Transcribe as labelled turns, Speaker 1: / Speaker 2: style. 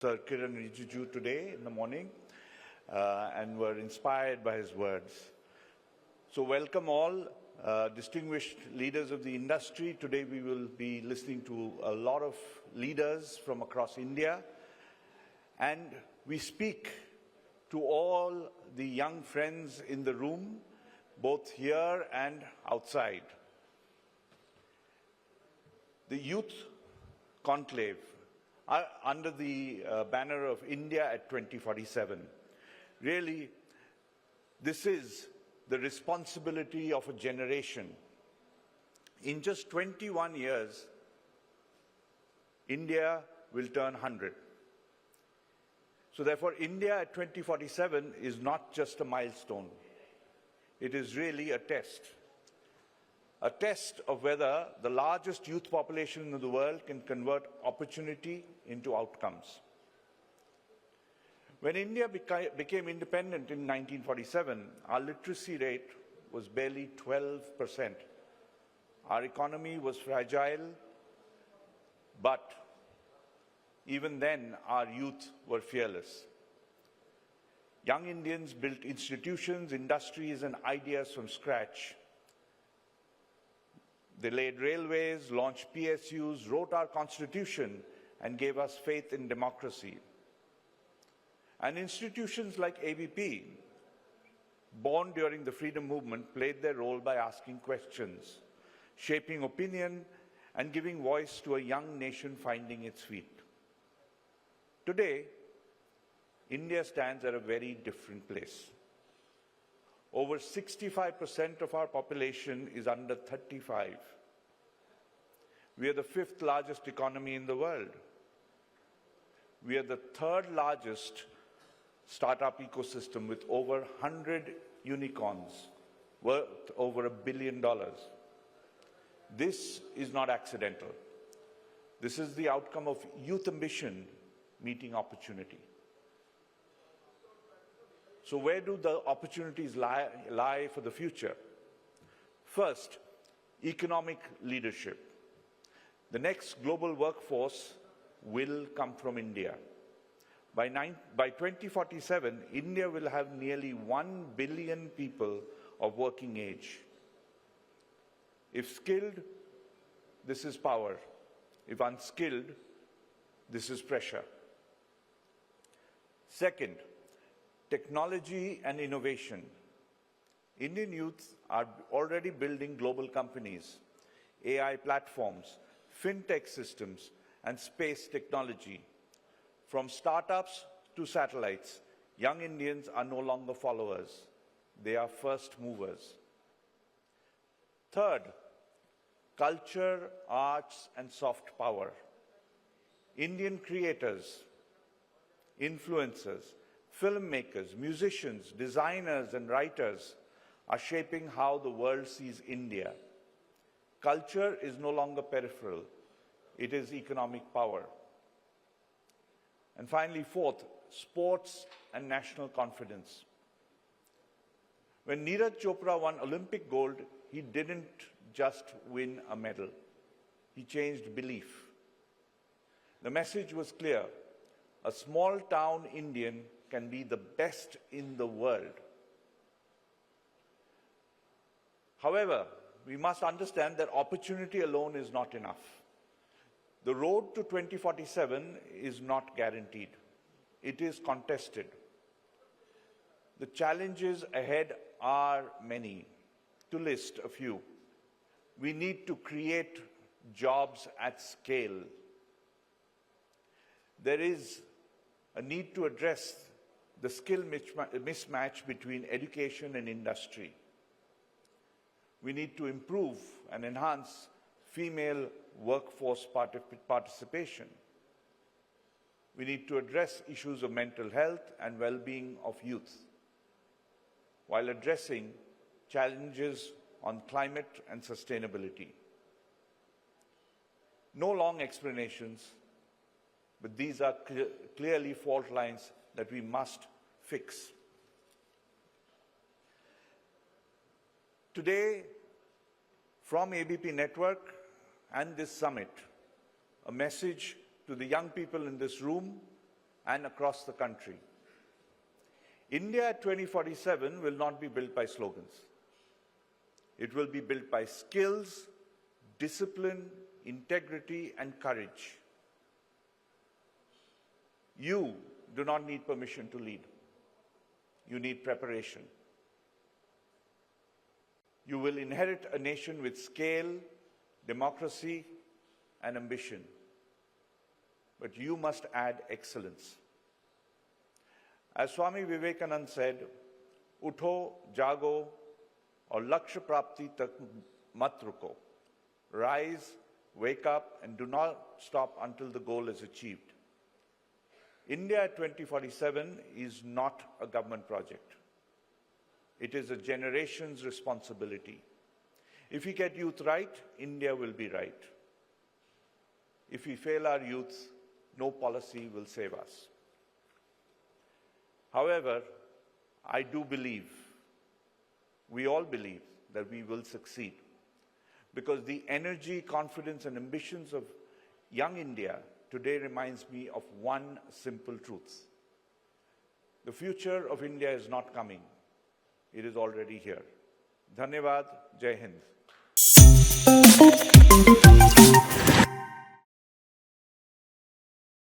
Speaker 1: Sir Kiran Rijiju today in the morning and were inspired by his words. So welcome all distinguished leaders of the industry. Today we will be listening to a lot of leaders from across India, and we speak to all the young friends in the room, both here and outside. The Youth Conclave under the banner of India at 2047. Really, this is the responsibility of a generation. In just 21 years, India will turn 100. So therefore, India at 2047 is not just a milestone. It is really a test of whether the largest youth population in the world can convert opportunity into outcomes. When India became independent in 1947, our literacy rate was barely 12%. Our economy was fragile, but even then our youth were fearless. Young Indians built institutions, industries, and ideas from scratch. They laid railways, launched PSUs, wrote our constitution, and gave us faith in democracy. And institutions like ABP, born during the freedom movement, played their role by asking questions, shaping opinion, and giving voice to a young nation finding its feet. Today, India stands at a very different place. Over 65% of our population is under 35. We are the 5th largest economy in the world. We are the 3rd largest startup ecosystem with over 100 unicorns worth over $1 billion. This is not accidental. This is the outcome of youth ambition meeting opportunity. So where do the opportunities lie for the future? First, economic leadership. The next global workforce will come from India. By 2047, India will have nearly 1 billion people of working age. If skilled, this is power. If unskilled, this is pressure. Second, technology and innovation. Indian youth are already building global companies, AI platforms, fintech systems, and space technology. From startups to satellites, young Indians are no longer followers. They are first movers. Third, culture, arts, and soft power. Indian creators, influencers, filmmakers, musicians, designers, and writers are shaping how the world sees India. Culture is no longer peripheral. It is economic power. And finally, fourth, sports and national confidence. When Neeraj Chopra won Olympic gold, he didn't just win a medal. He changed belief. The message was clear. A small-town Indian can be the best in the world. However, we must understand that opportunity alone is not enough. The road to 2047 is not guaranteed. It is contested. The challenges ahead are many. To list a few, we need to create jobs at scale. There is a need to address the skill mismatch between education and industry. We need to improve and enhance female workforce participation. We need to address issues of mental health and well-being of youth, while addressing challenges on climate and sustainability. No long explanations, but these are clearly fault lines that we must fix. Today, from ABP Network and this summit, a message to the young people in this room and across the country. India 2047 will not be built by slogans. It will be built by skills, discipline, integrity, and courage. You do not need permission to lead. You need preparation. You will inherit a nation with scale, democracy, and ambition. But you must add excellence. As Swami Vivekananda said, "Utho, jago, aur lakshya prapti tak mat ruko." Rise, wake up, and do not stop until the goal is achieved. India 2047 is not a government project. It is a generation's responsibility. If we get youth right, India will be right. If we fail our youth, no policy will save us. However, I do believe, we all believe, that we will succeed, because the energy, confidence, and ambitions of young India today reminds me of one simple truth. The future of India is not coming. It is already here. Dhanyavad, Jai Hind.